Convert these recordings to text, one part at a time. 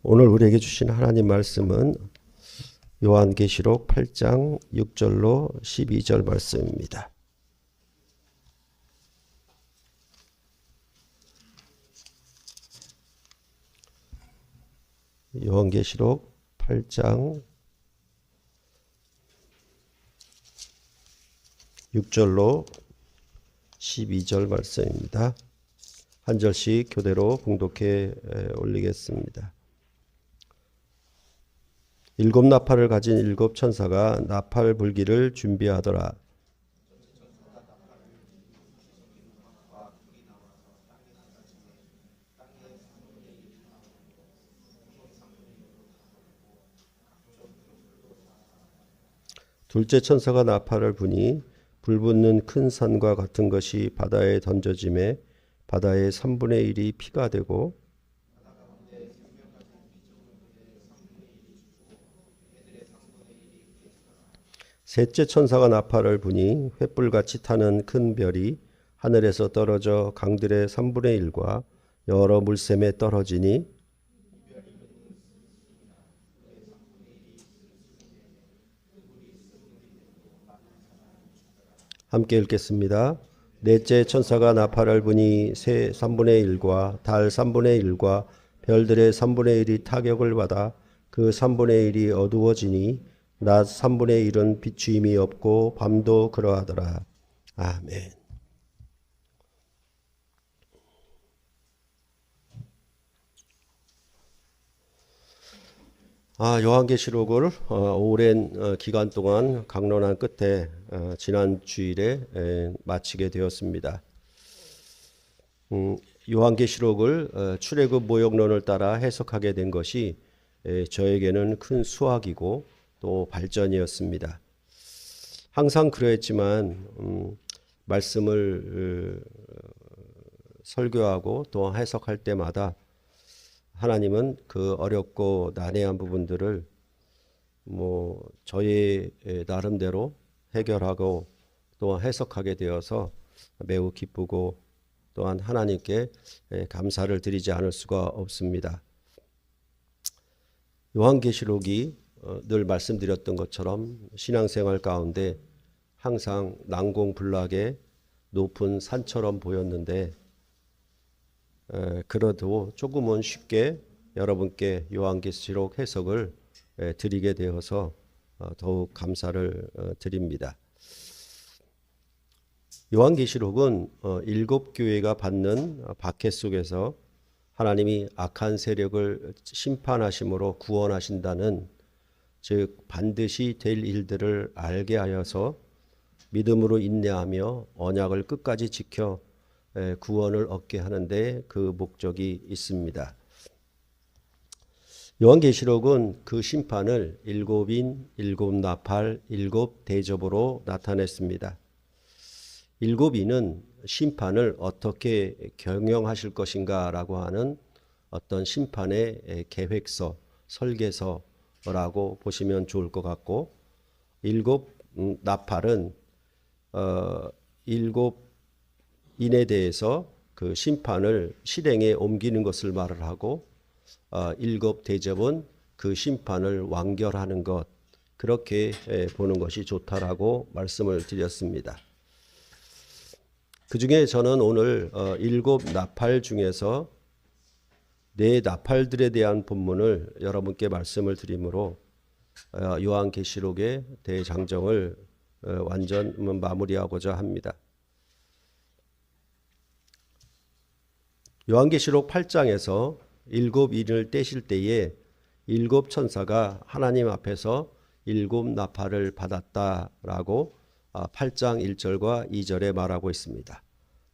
오늘 우리에게 주신 하나님 말씀은 요한계시록 8장 6절로 12절 말씀입니다. 요한계시록 8장 6절로 12절 말씀입니다. 한 절씩 교대로 봉독해 올리겠습니다. 일곱 나팔을 가진 일곱 천사가 나팔 불기를 준비하더라. 둘째 천사가 나팔을 부니 불붙는 큰 산과 같은 것이 바다에 던져짐에 바다의 3분의 1이 피가 되고 셋째 천사가 나팔을 부니 횃불같이 타는 큰 별이 하늘에서 떨어져 강들의 3분의 1과 여러 물샘에 떨어지니 함께 읽겠습니다. 넷째 천사가 나팔을 부니 새 3분의 1과 달 3분의 1과 별들의 3분의 1이 타격을 받아 그 3분의 1이 어두워지니 낮 3분의 1은 비추임이 없고 밤도 그러하더라. 아멘. 요한계시록을 오랜 기간 동안 강론한 끝에 지난 주일에 마치게 되었습니다. 요한계시록을 출애굽 모형론을 따라 해석하게 된 것이 저에게는 큰 수확이고 또 발전이었습니다. 항상 그러했지만 말씀을 설교하고 또 해석할 때마다 하나님은 그 어렵고 난해한 부분들을 저의 나름대로 해결하고 또 해석하게 되어서 매우 기쁘고 또한 하나님께 감사를 드리지 않을 수가 없습니다. 요한계시록이 늘 말씀드렸던 것처럼 신앙생활 가운데 항상 난공불락의 높은 산처럼 보였는데 그래도 조금은 쉽게 여러분께 요한계시록 해석을 드리게 되어서 더욱 감사를 드립니다. 요한계시록은 일곱 교회가 받는 박해 속에서 하나님이 악한 세력을 심판하심으로 구원하신다는, 즉 반드시 될 일들을 알게 하여서 믿음으로 인내하며 언약을 끝까지 지켜 구원을 얻게 하는데 그 목적이 있습니다. 요한계시록은 그 심판을 일곱 인, 일곱 나팔, 일곱 대접으로 나타냈습니다. 일곱 인은 심판을 어떻게 경영하실 것인가 라고 하는 어떤 심판의 계획서, 설계서라고 보시면 좋을 것 같고, 일곱 나팔은 일곱 인에 대해서 그 심판을 실행에 옮기는 것을 말을 하고, 일곱 대접은 그 심판을 완결하는 것, 그렇게 보는 것이 좋다라고 말씀을 드렸습니다. 그 중에 저는 오늘 일곱 나팔 중에서 네 나팔들에 대한 본문을 여러분께 말씀을 드리므로 요한계시록의 대장정을 완전 마무리하고자 합니다. 요한계시록 8장에서 일곱 인을 떼실 때에 일곱 천사가 하나님 앞에서 일곱 나팔을 받았다라고 8장 1절과 2절에 말하고 있습니다.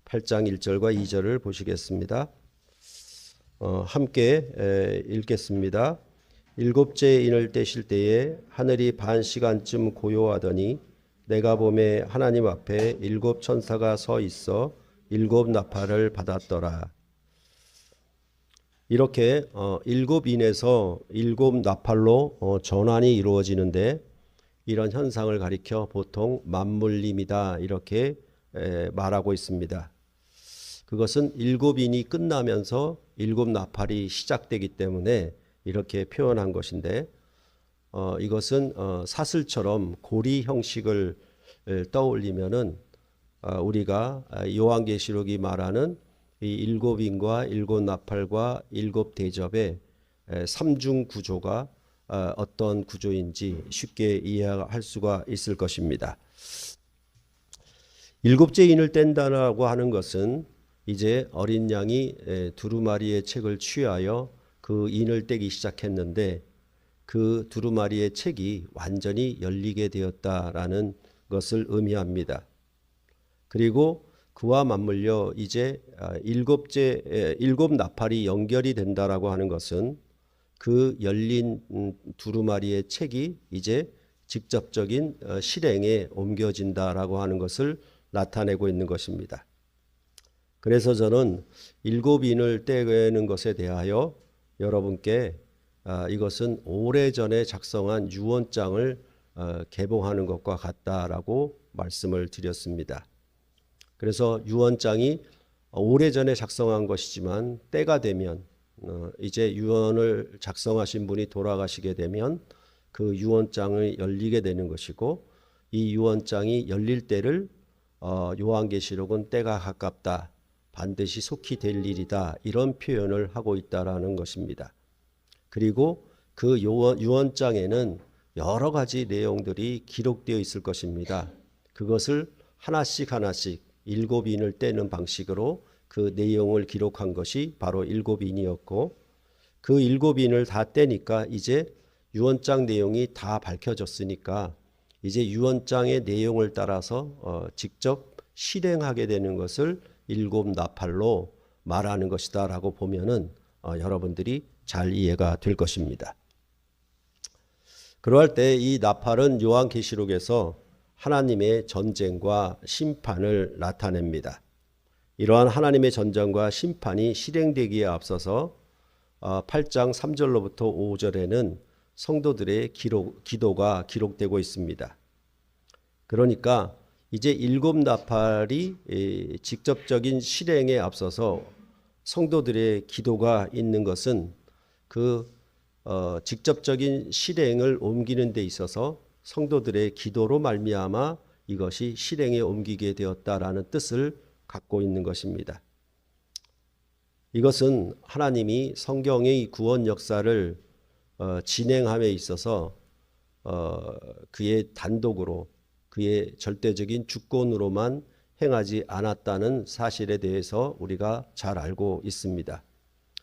8장 1절과 2절을 보시겠습니다. 함께 읽겠습니다. 일곱째 인을 떼실 때에 하늘이 반 시간쯤 고요하더니 내가 보매 하나님 앞에 일곱 천사가 서 있어 일곱 나팔을 받았더라. 이렇게 일곱 인에서 일곱 나팔로 전환이 이루어지는데, 이런 현상을 가리켜 보통 만물림이다 이렇게 말하고 있습니다. 그것은 일곱 인이 끝나면서 일곱 나팔이 시작되기 때문에 이렇게 표현한 것인데 이것은 사슬처럼 고리 형식을 떠올리면은 우리가 요한계시록이 말하는 이 일곱 인과 일곱 나팔과 일곱 대접의 삼중 구조가 어떤 구조인지 쉽게 이해할 수가 있을 것입니다. 일곱째 인을 뗀다라고 하는 것은 이제 어린 양이 두루마리의 책을 취하여 그 인을 떼기 시작했는데 그 두루마리의 책이 완전히 열리게 되었다라는 것을 의미합니다. 그리고 그와 맞물려 이제 일곱 나팔이 연결이 된다라고 하는 것은 그 열린 두루마리의 책이 이제 직접적인 실행에 옮겨진다라고 하는 것을 나타내고 있는 것입니다. 그래서 저는 일곱 인을 떼는 것에 대하여 여러분께 이것은 오래전에 작성한 유언장을 개봉하는 것과 같다라고 말씀을 드렸습니다. 그래서 유언장이 오래전에 작성한 것이지만 때가 되면 이제 유언을 작성하신 분이 돌아가시게 되면 그 유언장이 열리게 되는 것이고 이 유언장이 열릴 때를 요한계시록은 때가 가깝다, 반드시 속히 될 일이다, 이런 표현을 하고 있다라는 것입니다. 그리고 그 유언장에는 여러 가지 내용들이 기록되어 있을 것입니다. 그것을 하나씩 일곱 인을 떼는 방식으로 그 내용을 기록한 것이 바로 일곱 인이었고 그 일곱 인을 다 떼니까 이제 유언장 내용이 다 밝혀졌으니까 이제 유언장의 내용을 따라서 직접 실행하게 되는 것을 일곱 나팔로 말하는 것이다 라고 보면은 여러분들이 잘 이해가 될 것입니다. 그러할 때 이 나팔은 요한계시록에서 하나님의 전쟁과 심판을 나타냅니다. 이러한 하나님의 전쟁과 심판이 실행되기에 앞서서 8장 3절로부터 5절에는 성도들의 기도가 기록되고 있습니다. 그러니까 이제 일곱 나팔이 직접적인 실행에 앞서서 성도들의 기도가 있는 것은 그 직접적인 실행을 옮기는 데 있어서 성도들의 기도로 말미암아 이것이 실행에 옮기게 되었다라는 뜻을 갖고 있는 것입니다. 이것은 하나님이 성경의 구원 역사를 진행함에 있어서 그의 단독으로 그의 절대적인 주권으로만 행하지 않았다는 사실에 대해서 우리가 잘 알고 있습니다.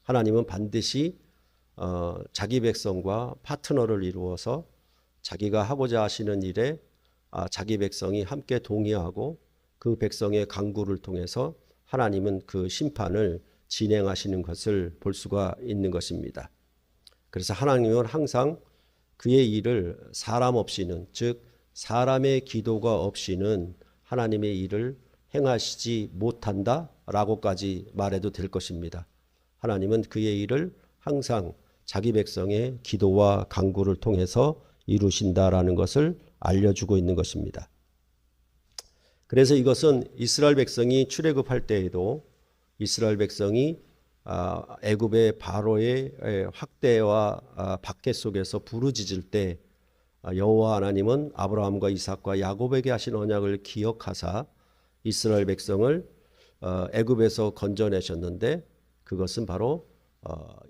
하나님은 반드시 자기 백성과 파트너를 이루어서 자기가 하고자 하시는 일에 자기 백성이 함께 동의하고 그 백성의 간구를 통해서 하나님은 그 심판을 진행하시는 것을 볼 수가 있는 것입니다. 그래서 하나님은 항상 그의 일을 사람 없이는, 즉 사람의 기도가 없이는 하나님의 일을 행하시지 못한다라고까지 말해도 될 것입니다. 하나님은 그의 일을 항상 자기 백성의 기도와 간구를 통해서 이루신다라는 것을 알려주고 있는 것입니다. 그래서 이것은 이스라엘 백성이 출애굽할 때에도 이스라엘 백성이 애굽의 바로의 확대와 박해 속에서 부르짖을 때 여호와 하나님은 아브라함과 이삭과 야곱에게 하신 언약을 기억하사 이스라엘 백성을 애굽에서 건져내셨는데 그것은 바로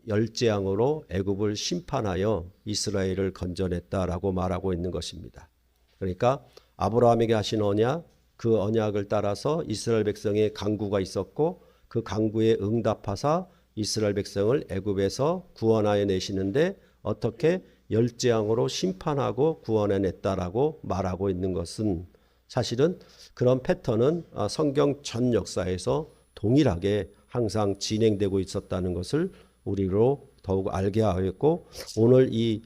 열재앙으로 애굽을 심판하여 이스라엘을 건져냈다라고 말하고 있는 것입니다. 그러니까 아브라함에게 하신 언약, 그 언약을 따라서 이스라엘 백성의 간구가 있었고 그 간구에 응답하사 이스라엘 백성을 애굽에서 구원하여 내시는데 어떻게 열재앙으로 심판하고 구원해냈다라고 말하고 있는 것은 사실은 그런 패턴은 성경 전 역사에서 동일하게 항상 진행되고 있었다는 것을 우리로 더욱 알게 하였고 오늘 이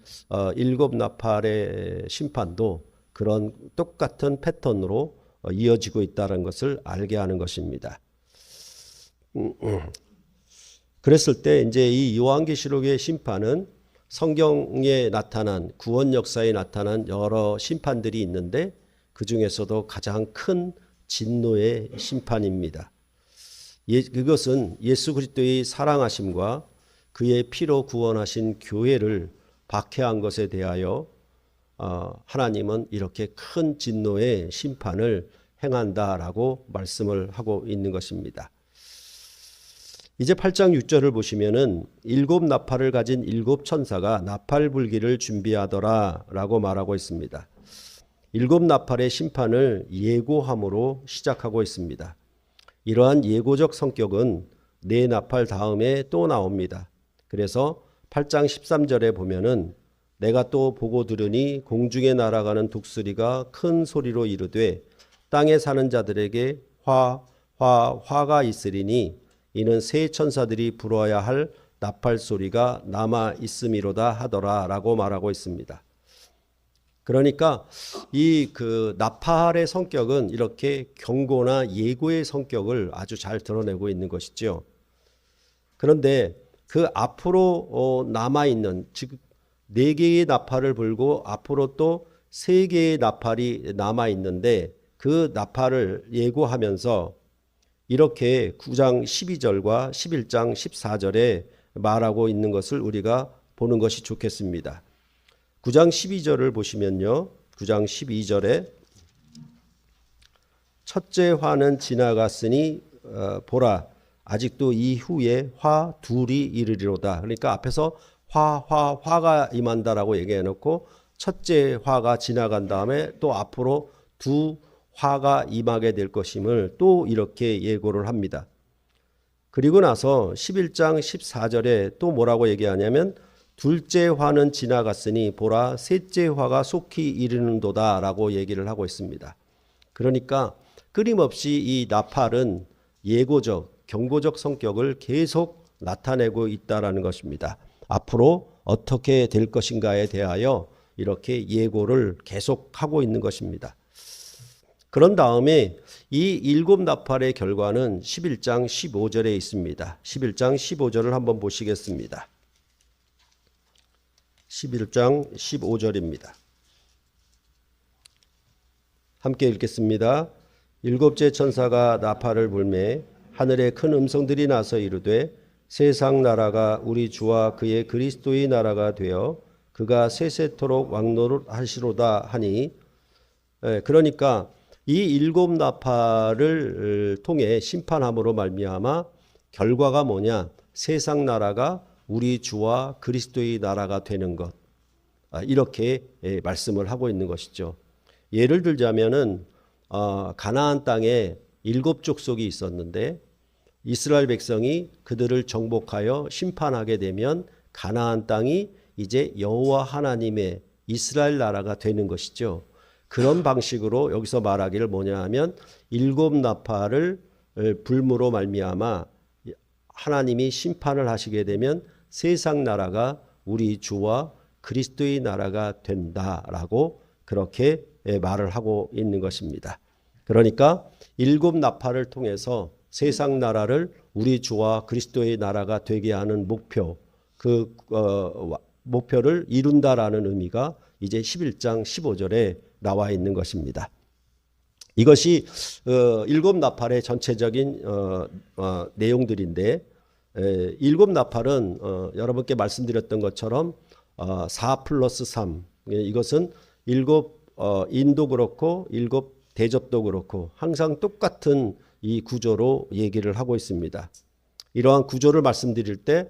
일곱 나팔의 심판도 그런 똑같은 패턴으로 이어지고 있다는 것을 알게 하는 것입니다. 그랬을 때 이제 이 요한계시록의 심판은 성경에 나타난 구원 역사에 나타난 여러 심판들이 있는데 그 중에서도 가장 큰 진노의 심판입니다. 그것은 예수 그리스도의 사랑하심과 그의 피로 구원하신 교회를 박해한 것에 대하여 하나님은 이렇게 큰 진노의 심판을 행한다라고 말씀을 하고 있는 것입니다. 이제 8장 6절을 보시면은 일곱 나팔을 가진 일곱 천사가 나팔 불기를 준비하더라 라고 말하고 있습니다. 일곱 나팔의 심판을 예고함으로 시작하고 있습니다. 이러한 예고적 성격은 네 나팔 다음에 또 나옵니다. 그래서 8장 13절에 보면은 내가 또 보고 들으니 공중에 날아가는 독수리가 큰 소리로 이르되 땅에 사는 자들에게 화가 있으리니 이는 세 천사들이 불어야 할 나팔 소리가 남아 있음이로다 하더라 라고 말하고 있습니다. 그러니까 이 나팔의 성격은 이렇게 경고나 예고의 성격을 아주 잘 드러내고 있는 것이죠. 그런데 그 앞으로 남아있는, 즉 4개의 나팔을 불고 앞으로 또 3개의 나팔이 남아있는데 그 나팔을 예고하면서 이렇게 9장 12절과 11장 14절에 말하고 있는 것을 우리가 보는 것이 좋겠습니다. 9장 12절을 보시면요. 9장 12절에 첫째 화는 지나갔으니 보라 아직도 이후에 화 둘이 이르리로다. 그러니까 앞에서 화가 임한다라고 얘기해 놓고 첫째 화가 지나간 다음에 또 앞으로 두 화가 임하게 될 것임을 또 이렇게 예고를 합니다. 그리고 나서 11장 14절에 또 뭐라고 얘기하냐면 둘째 화는 지나갔으니 보라 셋째 화가 속히 이르는도다 라고 얘기를 하고 있습니다. 그러니까 끊임없이 이 나팔은 예고적, 경고적 성격을 계속 나타내고 있다라는 것입니다. 앞으로 어떻게 될 것인가에 대하여 이렇게 예고를 계속하고 있는 것입니다. 그런 다음에 이 일곱 나팔의 결과는 11장 15절에 있습니다. 11장 15절을 한번 보시겠습니다. 11장 15절입니다. 함께 읽겠습니다. 일곱째 천사가 나팔을 불매 하늘에 큰 음성들이 나서 이르되 세상 나라가 우리 주와 그의 그리스도의 나라가 되어 그가 세세토록 왕노릇하시로다 하니, 그러니까 이 일곱 나팔을 통해 심판함으로 말미암아 결과가 뭐냐? 세상 나라가 우리 주와 그리스도의 나라가 되는 것, 이렇게 말씀을 하고 있는 것이죠. 예를 들자면은 가나안 땅에 7족속이 있었는데 이스라엘 백성이 그들을 정복하여 심판하게 되면 가나안 땅이 이제 여호와 하나님의 이스라엘 나라가 되는 것이죠. 그런 방식으로 여기서 말하기를 뭐냐 하면 일곱 나팔을 불므로 말미암아 하나님이 심판을 하시게 되면 세상 나라가 우리 주와 그리스도의 나라가 된다라고 그렇게 말을 하고 있는 것입니다. 그러니까 일곱 나팔을 통해서 세상 나라를 우리 주와 그리스도의 나라가 되게 하는 목표, 그 목표를 이룬다라는 의미가 이제 11장 15절에 나와 있는 것입니다. 이것이 일곱 나팔의 전체적인 내용들인데, 일곱 나팔은 여러분께 말씀드렸던 것처럼 4+3, 이것은 일곱 인도 그렇고 일곱 대접도 그렇고 항상 똑같은 이 구조로 얘기를 하고 있습니다. 이러한 구조를 말씀드릴 때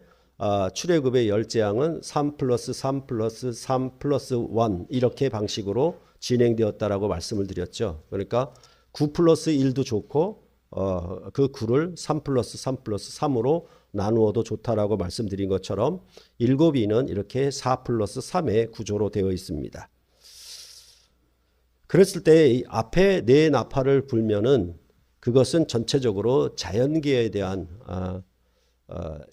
출애굽의 10재앙은 3+3+3+1 이렇게 방식으로 진행되었다라고 말씀을 드렸죠. 그러니까 9+1도 좋고 그 9를 3+3+3으로 나누어도 좋다라고 말씀드린 것처럼 일곱이는 이렇게 4+3의 구조로 되어 있습니다. 그랬을 때 앞에 네 나팔을 불면은 그것은 전체적으로 자연계에 대한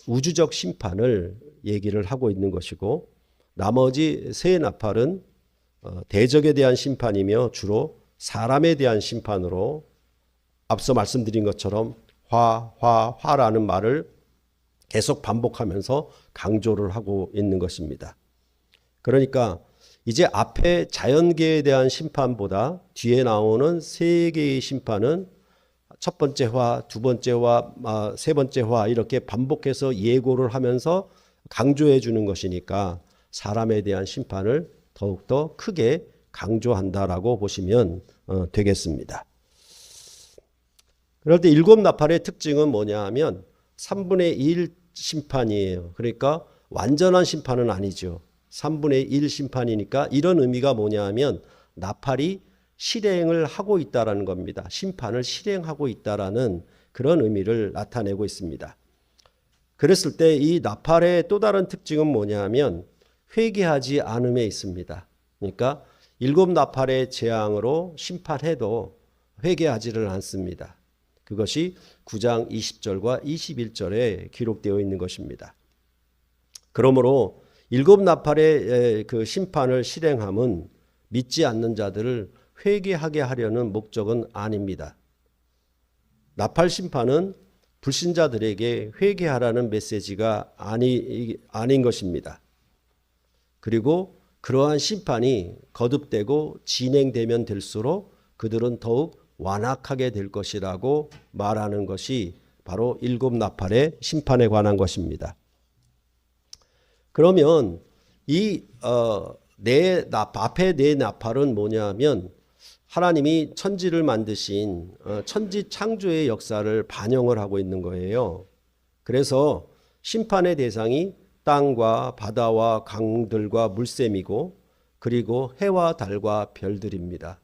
우주적 심판을 얘기를 하고 있는 것이고, 나머지 세 나팔은 대적에 대한 심판이며 주로 사람에 대한 심판으로 앞서 말씀드린 것처럼 화라는 말을 계속 반복하면서 강조를 하고 있는 것입니다. 그러니까 이제 앞에 자연계에 대한 심판보다 뒤에 나오는 세 개의 심판은 첫 번째 화, 두 번째 화, 세 번째 화 이렇게 반복해서 예고를 하면서 강조해 주는 것이니까 사람에 대한 심판을 더욱더 크게 강조한다라고 보시면 되겠습니다. 그럴 때 일곱 나팔의 특징은 뭐냐 하면 3분의 1 심판이에요. 그러니까 완전한 심판은 아니죠. 3분의 1 심판이니까 이런 의미가 뭐냐 하면 나팔이 실행을 하고 있다라는 겁니다. 심판을 실행하고 있다라는 그런 의미를 나타내고 있습니다. 그랬을 때 이 나팔의 또 다른 특징은 뭐냐 하면 회개하지 않음에 있습니다. 그러니까 일곱 나팔의 재앙으로 심판해도 회개하지를 않습니다. 그것이 9장 20절과 21절에 기록되어 있는 것입니다. 그러므로 일곱 나팔의 그 심판을 실행함은 믿지 않는 자들을 회개하게 하려는 목적은 아닙니다. 나팔 심판은 불신자들에게 회개하라는 메시지가 아닌 것입니다. 그리고 그러한 심판이 거듭되고 진행되면 될수록 그들은 더욱 완악하게 될 것이라고 말하는 것이 바로 일곱 나팔의 심판에 관한 것입니다. 그러면 이 앞에 네 나팔은 뭐냐면 하나님이 천지를 만드신 천지 창조의 역사를 반영을 하고 있는 거예요. 그래서 심판의 대상이 땅과 바다와 강들과 물샘이고 그리고 해와 달과 별들입니다.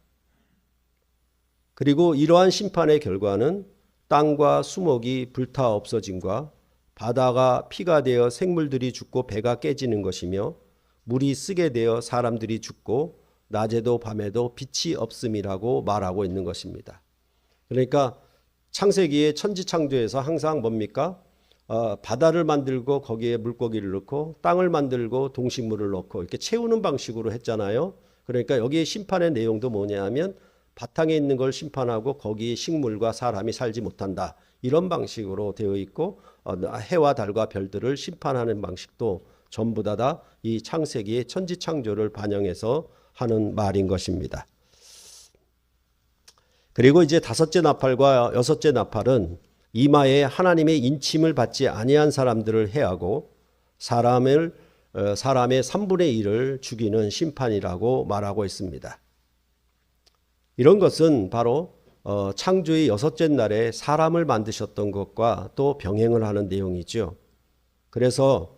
그리고 이러한 심판의 결과는 땅과 수목이 불타 없어짐과 바다가 피가 되어 생물들이 죽고 배가 깨지는 것이며 물이 쓰게 되어 사람들이 죽고 낮에도 밤에도 빛이 없음이라고 말하고 있는 것입니다. 그러니까 창세기의 천지창조에서 항상 뭡니까? 바다를 만들고 거기에 물고기를 넣고 땅을 만들고 동식물을 넣고 이렇게 채우는 방식으로 했잖아요. 그러니까 여기에 심판의 내용도 뭐냐 하면 바탕에 있는 걸 심판하고 거기에 식물과 사람이 살지 못한다. 이런 방식으로 되어 있고 해와 달과 별들을 심판하는 방식도 전부 다 이 창세기의 천지창조를 반영해서 하는 말인 것입니다. 그리고 이제 다섯째 나팔과 여섯째 나팔은 이마에 하나님의 인침을 받지 아니한 사람들을 해하고 사람의 3분의 1을 죽이는 심판이라고 말하고 있습니다. 이런 것은 바로 창조의 여섯째 날에 사람을 만드셨던 것과 또 병행을 하는 내용이죠. 그래서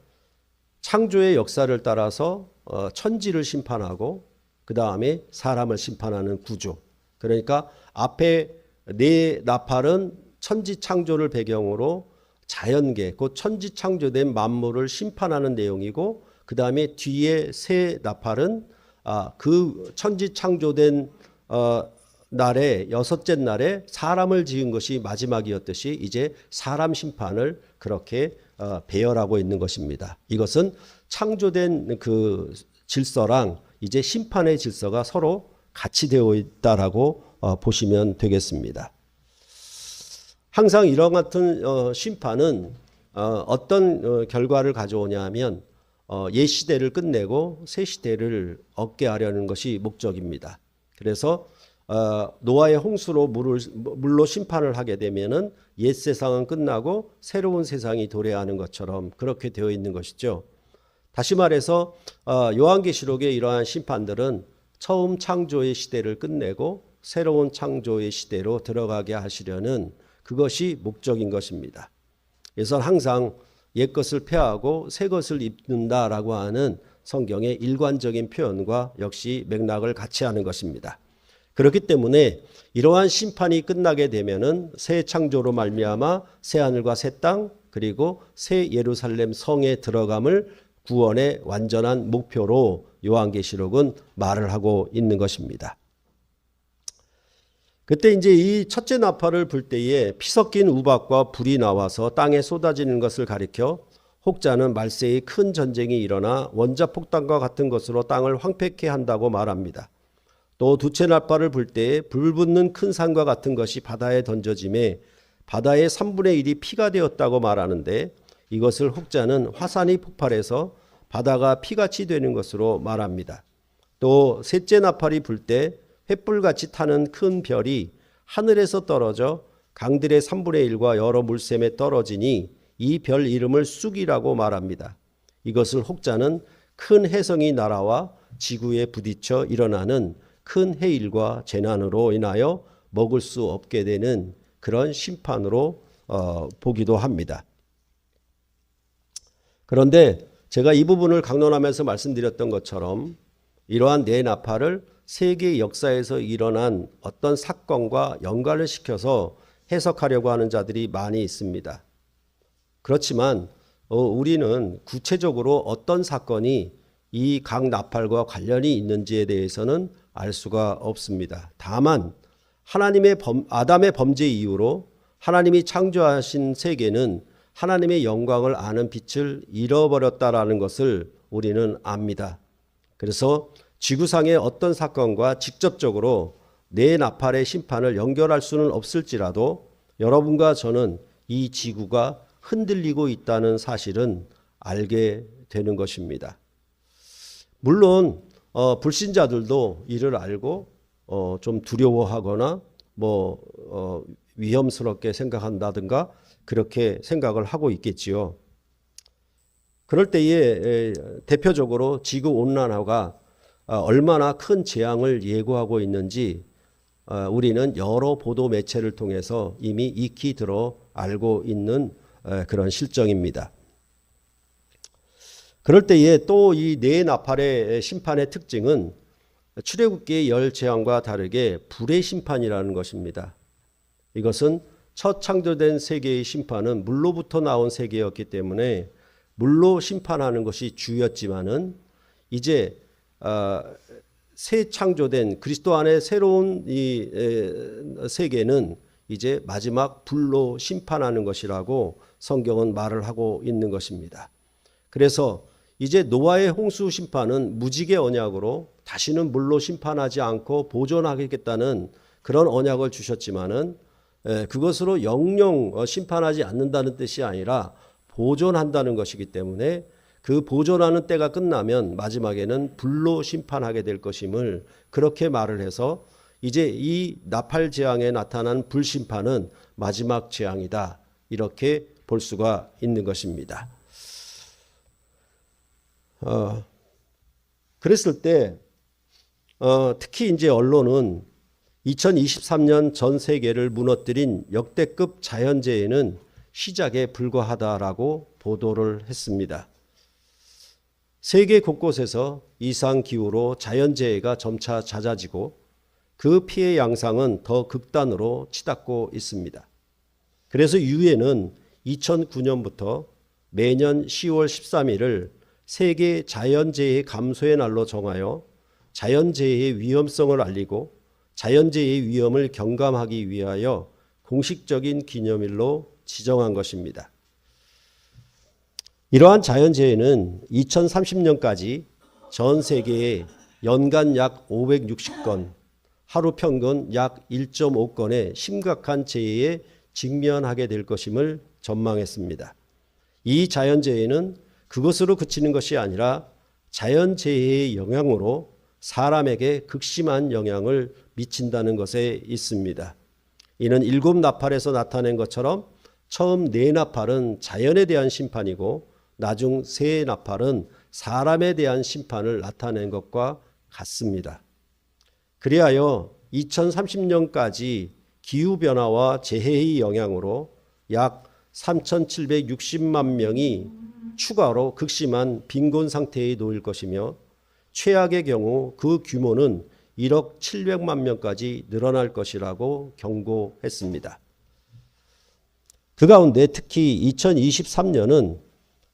창조의 역사를 따라서 천지를 심판하고 그 다음에 사람을 심판하는 구조. 그러니까 앞에 네 나팔은 천지 창조를 배경으로 자연계, 곧 천지 창조된 만물을 심판하는 내용이고 그 다음에 뒤에 세 나팔은 그 천지 창조된 날에 여섯째 날에 사람을 지은 것이 마지막이었듯이 이제 사람 심판을 그렇게 배열하고 있는 것입니다. 이것은 창조된 그 질서랑 이제 심판의 질서가 서로 같이 되어 있다라고 보시면 되겠습니다. 항상 이런 같은 심판은 어떤 결과를 가져오냐 하면 옛 시대를 끝내고 새 시대를 얻게 하려는 것이 목적입니다. 그래서 노아의 홍수로 물로 심판을 하게 되면은 옛 세상은 끝나고 새로운 세상이 도래하는 것처럼 그렇게 되어 있는 것이죠. 다시 말해서 요한계시록의 이러한 심판들은 처음 창조의 시대를 끝내고 새로운 창조의 시대로 들어가게 하시려는 그것이 목적인 것입니다. 그래서 항상 옛 것을 폐하고 새 것을 입는다라고 하는 성경의 일관적인 표현과 역시 맥락을 같이 하는 것입니다. 그렇기 때문에 이러한 심판이 끝나게 되면은 새 창조로 말미암아 새 하늘과 새 땅 그리고 새 예루살렘 성에 들어감을 구원의 완전한 목표로 요한계시록은 말을 하고 있는 것입니다. 그때 이제 이 첫째 나팔을 불 때에 피 섞인 우박과 불이 나와서 땅에 쏟아지는 것을 가리켜 혹자는 말세의 큰 전쟁이 일어나 원자폭탄과 같은 것으로 땅을 황폐케 한다고 말합니다. 또 두째 나팔을 불 때에 불 붙는 큰 산과 같은 것이 바다에 던져짐에 바다의 3분의 1이 피가 되었다고 말하는데 이것을 혹자는 화산이 폭발해서 바다가 피같이 되는 것으로 말합니다. 또 셋째 나팔이 불 때 횃불같이 타는 큰 별이 하늘에서 떨어져 강들의 3분의 1과 여러 물샘에 떨어지니 이 별 이름을 쑥이라고 말합니다. 이것을 혹자는 큰 해성이 날아와 지구에 부딪혀 일어나는 큰 해일과 재난으로 인하여 먹을 수 없게 되는 그런 심판으로 보기도 합니다. 그런데 제가 이 부분을 강론하면서 말씀드렸던 것처럼 이러한 뇌나파를 세계 역사에서 일어난 어떤 사건과 연관을 시켜서 해석하려고 하는 자들이 많이 있습니다. 그렇지만 우리는 구체적으로 어떤 사건이 이 각 나팔과 관련이 있는지에 대해서는 알 수가 없습니다. 다만 아담의 범죄 이후로 하나님이 창조하신 세계는 하나님의 영광을 아는 빛을 잃어버렸다라는 것을 우리는 압니다. 그래서 지구상의 어떤 사건과 직접적으로 뇌나팔의 심판을 연결할 수는 없을지라도 여러분과 저는 이 지구가 흔들리고 있다는 사실은 알게 되는 것입니다. 물론 불신자들도 이를 알고 좀 두려워하거나 위험스럽게 생각한다든가 그렇게 생각을 하고 있겠지요. 그럴 때에 대표적으로 지구온난화가 얼마나 큰 재앙을 예고하고 있는지 우리는 여러 보도 매체를 통해서 이미 익히 들어 알고 있는 그런 실정입니다. 그럴 때에 또 이 뇌나팔의 심판의 특징은 출애굽기의 열 재앙과 다르게 불의 심판이라는 것입니다. 이것은 첫 창조된 세계의 심판은 물로부터 나온 세계였기 때문에 물로 심판하는 것이 주였지만은 이제 새 창조된 그리스도 안에 새로운 이 세계는 이제 마지막 불로 심판하는 것이라고 성경은 말을 하고 있는 것입니다. 그래서 이제 노아의 홍수 심판은 무지개 언약으로 다시는 물로 심판하지 않고 보존하겠다는 그런 언약을 주셨지만은 그것으로 영영 심판하지 않는다는 뜻이 아니라 보존한다는 것이기 때문에 그 보존하는 때가 끝나면 마지막에는 불로 심판하게 될 것임을 그렇게 말을 해서 이제 이 나팔 재앙에 나타난 불심판은 마지막 재앙이다. 이렇게 볼 수가 있는 것입니다. 그랬을 때 특히 이제 언론은 2023년 전 세계를 무너뜨린 역대급 자연재해는 시작에 불과하다라고 보도를 했습니다. 세계 곳곳에서 이상기후로 자연재해가 점차 잦아지고 그 피해 양상은 더 극단으로 치닫고 있습니다. 그래서 유엔은 2009년부터 매년 10월 13일을 세계 자연재해 감소의 날로 정하여 자연재해의 위험성을 알리고 자연재해의 위험을 경감하기 위하여 공식적인 기념일로 지정한 것입니다. 이러한 자연재해는 2030년까지 전 세계에 연간 약 560건, 하루 평균 약 1.5건의 심각한 재해에 직면하게 될 것임을 전망했습니다. 이 자연재해는 그것으로 그치는 것이 아니라 자연재해의 영향으로 사람에게 극심한 영향을 미친다는 것에 있습니다. 이는 일곱 나팔에서 나타낸 것처럼 처음 네 나팔은 자연에 대한 심판이고 나중 세 나팔은 사람에 대한 심판을 나타낸 것과 같습니다. 그리하여 2030년까지 기후변화와 재해의 영향으로 약 3,760만 명이 추가로 극심한 빈곤 상태에 놓일 것이며 최악의 경우 그 규모는 1억 700만 명까지 늘어날 것이라고 경고했습니다. 그 가운데 특히 2023년은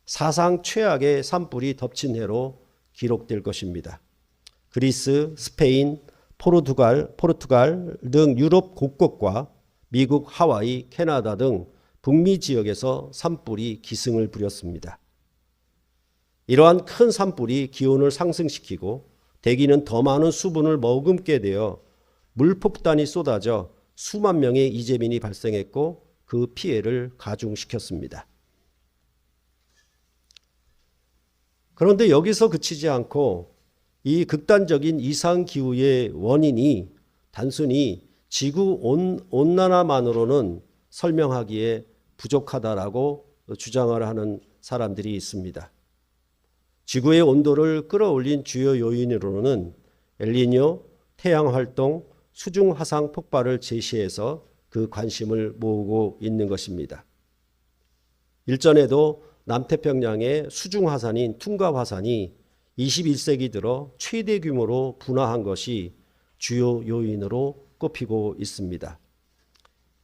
사상 최악의 산불이 덮친 해로 기록될 것입니다. 그리스, 스페인, 포르투갈 등 유럽 곳곳과 미국, 하와이, 캐나다 등 북미 지역에서 산불이 기승을 부렸습니다. 이러한 큰 산불이 기온을 상승시키고 대기는 더 많은 수분을 머금게 되어 물폭탄이 쏟아져 수만 명의 이재민이 발생했고 그 피해를 가중시켰습니다. 그런데 여기서 그치지 않고 이 극단적인 이상기후의 원인이 단순히 지구 온난화만으로는 설명하기에 부족하다라고 주장을 하는 사람들이 있습니다. 지구의 온도를 끌어올린 주요 요인으로는 엘니뇨, 태양 활동, 수중 화상 폭발을 제시해서 그 관심을 모으고 있는 것입니다. 일전에도 남태평양의 수중 화산인 퉁가 화산이 21세기 들어 최대 규모로 분화한 것이 주요 요인으로 꼽히고 있습니다.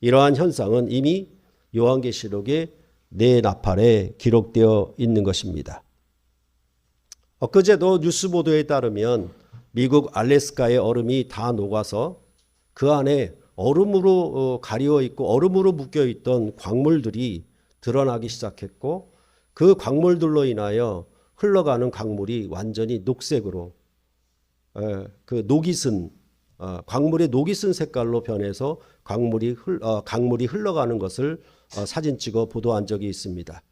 이러한 현상은 이미 요한계시록의 내나팔에 기록되어 있는 것입니다. 엊그제도 뉴스 보도에 따르면 미국 알래스카의 얼음이 다 녹아서 그 안에 얼음으로 가리워 있고 얼음으로 묶여 있던 광물들이 드러나기 시작했고 그 광물들로 인하여 흘러가는 강물이 완전히 녹색으로 그 녹이 쓴 광물의 녹이 쓴 색깔로 변해서 강물이 흘러가는 것을 사진 찍어 보도한 적이 있습니다.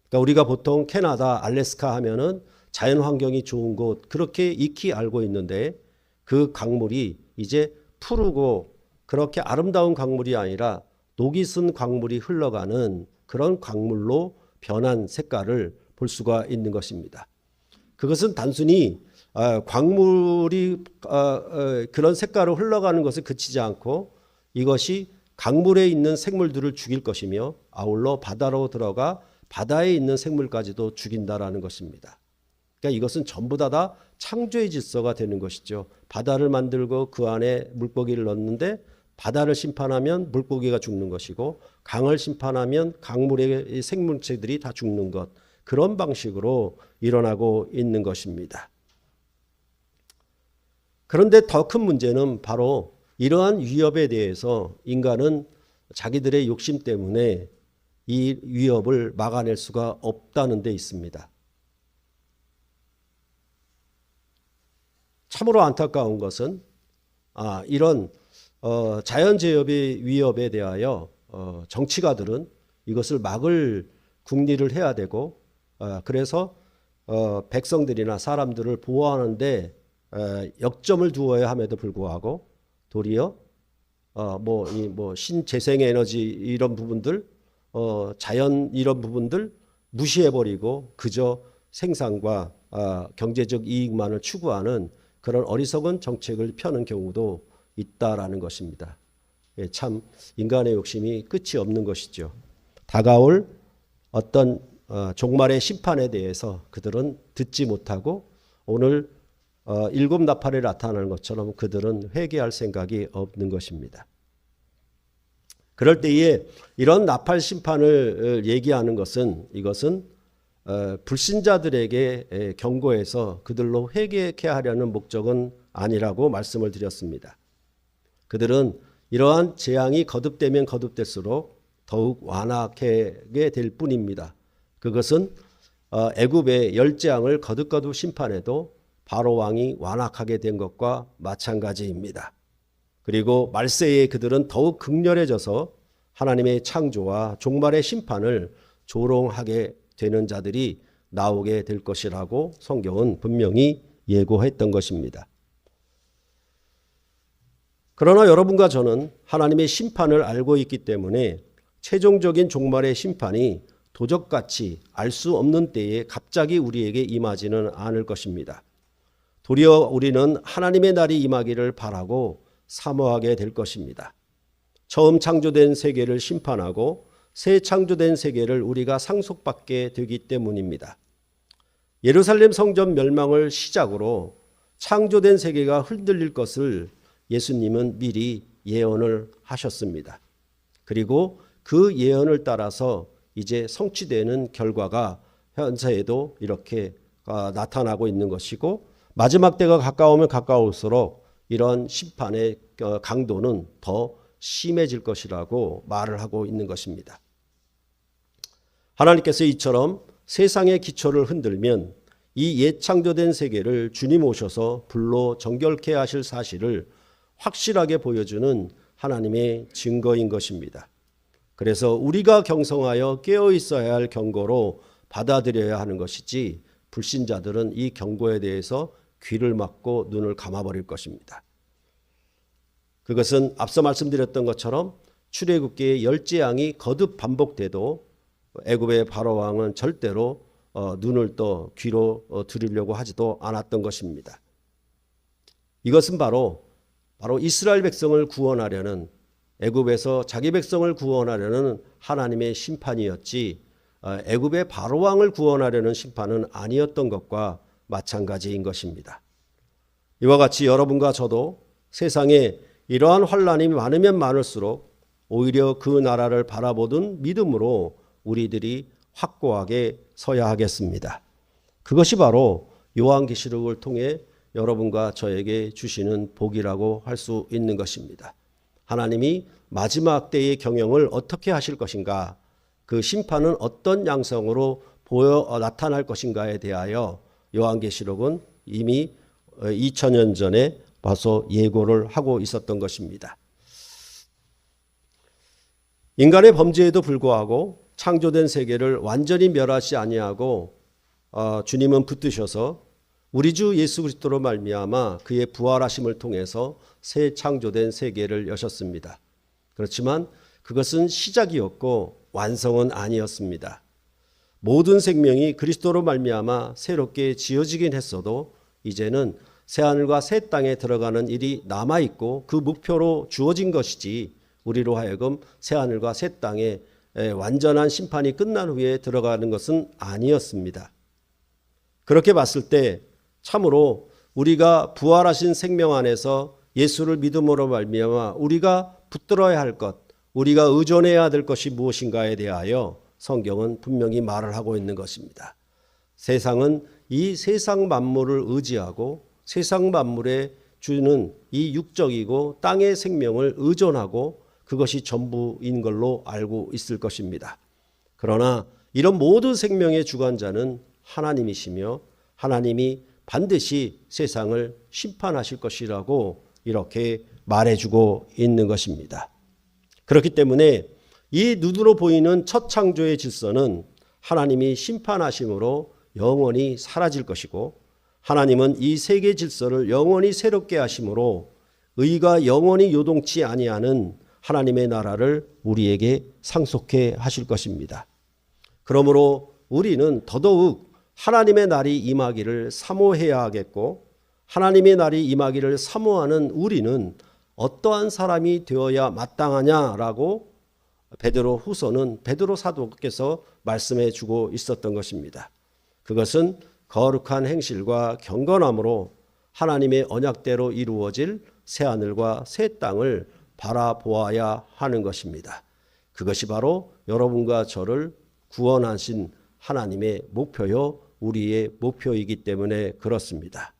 그러니까 우리가 보통 캐나다, 알래스카 하면은 자연 환경이 좋은 곳 그렇게 익히 알고 있는데 그 강물이 이제 푸르고 그렇게 아름다운 강물이 아니라 녹이 쓴 광물이 흘러가는 그런 광물로 변한 색깔을 볼 수가 있는 것입니다. 그것은 단순히 광물이 그런 색깔로 흘러가는 것에 그치지 않고 이것이 강물에 있는 생물들을 죽일 것이며 아울러 바다로 들어가 바다에 있는 생물까지도 죽인다라는 것입니다. 그러니까 이것은 전부 다 창조의 질서가 되는 것이죠. 바다를 만들고 그 안에 물고기를 넣는데 바다를 심판하면 물고기가 죽는 것이고 강을 심판하면 강물의 생물체들이 다 죽는 것. 그런 방식으로 일어나고 있는 것입니다. 그런데 더 큰 문제는 바로 이러한 위협에 대해서 인간은 자기들의 욕심 때문에 이 위협을 막아낼 수가 없다는 데 있습니다. 참으로 안타까운 것은 이런 자연재해의 위협에 대하여 정치가들은 이것을 막을 국리를 해야 되고 그래서 백성들이나 사람들을 보호하는데 역점을 두어야 함에도 불구하고 도리어 신재생에너지 이런 부분들 자연 이런 부분들 무시해버리고 그저 생산과 경제적 이익만을 추구하는 그런 어리석은 정책을 펴는 경우도 있다라는 것입니다. 참 인간의 욕심이 끝이 없는 것이죠. 다가올 어떤 종말의 심판에 대해서 그들은 듣지 못하고 오늘 일곱 나팔에 나타나는 것처럼 그들은 회개할 생각이 없는 것입니다. 그럴 때에 이런 나팔 심판을 얘기하는 것은 이것은 불신자들에게 경고해서 그들로 회개케 하려는 목적은 아니라고 말씀을 드렸습니다. 그들은 이러한 재앙이 거듭되면 거듭될수록 더욱 완악하게 될 뿐입니다. 그것은 애굽의 열재앙을 거듭거듭 심판해도 바로 왕이 완악하게 된 것과 마찬가지입니다. 그리고 말세에 그들은 더욱 극렬해져서 하나님의 창조와 종말의 심판을 조롱하게 되는 자들이 나오게 될 것이라고 성경은 분명히 예고했던 것입니다. 그러나 여러분과 저는 하나님의 심판을 알고 있기 때문에 최종적인 종말의 심판이 도적같이 알 수 없는 때에 갑자기 우리에게 임하지는 않을 것입니다. 도리어 우리는 하나님의 날이 임하기를 바라고 사모하게 될 것입니다. 처음 창조된 세계를 심판하고 새 창조된 세계를 우리가 상속받게 되기 때문입니다. 예루살렘 성전 멸망을 시작으로 창조된 세계가 흔들릴 것을 예수님은 미리 예언을 하셨습니다. 그리고 그 예언을 따라서 이제 성취되는 결과가 현재에도 이렇게 나타나고 있는 것이고 마지막 때가 가까우면 가까울수록 이런 심판의 강도는 더 심해질 것이라고 말을 하고 있는 것입니다. 하나님께서 이처럼 세상의 기초를 흔들면 이 옛 창조된 세계를 주님 오셔서 불로 정결케 하실 사실을 확실하게 보여주는 하나님의 증거인 것입니다. 그래서 우리가 경성하여 깨어 있어야 할 경고로 받아들여야 하는 것이지 불신자들은 이 경고에 대해서 귀를 막고 눈을 감아버릴 것입니다. 그것은 앞서 말씀드렸던 것처럼 출애굽기의 열재앙이 거듭 반복돼도 애굽의 바로 왕은 절대로 눈을 떠 귀로 들으려고 하지도 않았던 것입니다. 이것은 바로 이스라엘 백성을 구원하려는, 애굽에서 자기 백성을 구원하려는 하나님의 심판이었지 애굽의 바로왕을 구원하려는 심판은 아니었던 것과 마찬가지인 것입니다. 이와 같이 여러분과 저도 세상에 이러한 환난이 많으면 많을수록 오히려 그 나라를 바라보던 믿음으로 우리들이 확고하게 서야 하겠습니다. 그것이 바로 요한계시록을 통해 여러분과 저에게 주시는 복이라고 할 수 있는 것입니다. 하나님이 마지막 때의 경영을 어떻게 하실 것인가, 그 심판은 어떤 양상으로 나타날 것인가에 대하여 요한계시록은 이미 2000년 전에 벌써 예고를 하고 있었던 것입니다. 인간의 범죄에도 불구하고 창조된 세계를 완전히 멸하지 아니하고 주님은 붙드셔서 우리 주 예수 그리스도로 말미암아 그의 부활하심을 통해서 새 창조된 세계를 여셨습니다. 그렇지만 그것은 시작이었고 완성은 아니었습니다. 모든 생명이 그리스도로 말미암아 새롭게 지어지긴 했어도 이제는 새하늘과 새 땅에 들어가는 일이 남아있고 그 목표로 주어진 것이지 우리로 하여금 새하늘과 새 땅에 완전한 심판이 끝난 후에 들어가는 것은 아니었습니다. 그렇게 봤을 때 참으로 우리가 부활하신 생명 안에서 예수를 믿음으로 말미암아 우리가 붙들어야 할 것, 우리가 의존해야 될 것이 무엇인가에 대하여 성경은 분명히 말을 하고 있는 것입니다. 세상은 이 세상 만물을 의지하고 세상 만물에 주는 이 육적이고 땅의 생명을 의존하고 그것이 전부인 걸로 알고 있을 것입니다. 그러나 이런 모든 생명의 주관자는 하나님이시며 하나님이 반드시 세상을 심판하실 것이라고 이렇게 말해주고 있는 것입니다. 그렇기 때문에 이 눈으로 보이는 첫 창조의 질서는 하나님이 심판하심으로 영원히 사라질 것이고 하나님은 이 세계 질서를 영원히 새롭게 하심으로 의가 영원히 요동치 아니하는 하나님의 나라를 우리에게 상속해 하실 것입니다. 그러므로 우리는 더더욱 하나님의 날이 임하기를 사모해야 하겠고 하나님의 날이 임하기를 사모하는 우리는 어떠한 사람이 되어야 마땅하냐라고 베드로 후서는 베드로 사도께서 말씀해 주고 있었던 것입니다. 그것은 거룩한 행실과 경건함으로 하나님의 언약대로 이루어질 새하늘과 새 땅을 바라보아야 하는 것입니다. 그것이 바로 여러분과 저를 구원하신 하나님의 목표요 우리의 목표이기 때문에 그렇습니다.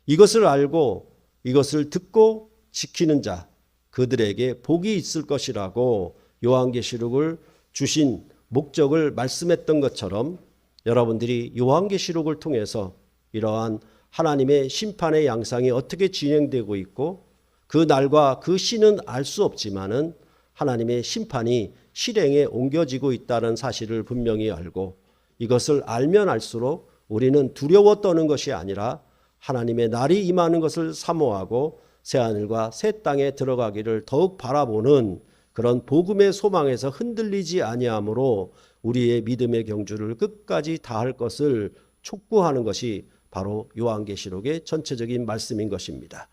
이것을 알고 이것을 듣고 지키는 자 그들에게 복이 있을 것이라고 요한계시록을 주신 목적을 말씀했던 것처럼 여러분들이 요한계시록을 통해서 이러한 하나님의 심판의 양상이 어떻게 진행되고 있고 그 날과 그 시는 알 수 없지만은 하나님의 심판이 실행에 옮겨지고 있다는 사실을 분명히 알고 이것을 알면 알수록 우리는 두려워 떠는 것이 아니라 하나님의 날이 임하는 것을 사모하고 새하늘과 새 땅에 들어가기를 더욱 바라보는 그런 복음의 소망에서 흔들리지 아니하므로 우리의 믿음의 경주를 끝까지 다할 것을 촉구하는 것이 바로 요한계시록의 전체적인 말씀인 것입니다.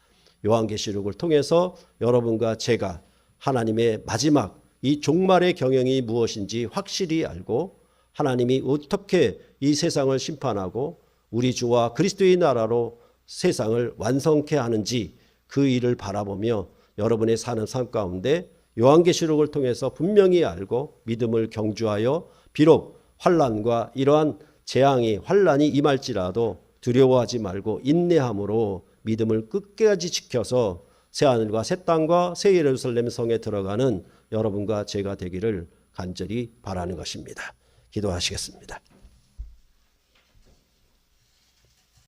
요한계시록을 통해서 여러분과 제가 하나님의 마지막 이 종말의 경영이 무엇인지 확실히 알고 하나님이 어떻게 이 세상을 심판하고 우리 주와 그리스도의 나라로 세상을 완성케 하는지 그 일을 바라보며 여러분의 사는 삶 가운데 요한계시록을 통해서 분명히 알고 믿음을 경주하여 비록 환난과 이러한 재앙이 환난이 임할지라도 두려워하지 말고 인내함으로 믿음을 끝까지 지켜서 새하늘과 새 땅과 새 예루살렘 성에 들어가는 여러분과 제가 되기를 간절히 바라는 것입니다. 기도하시겠습니다.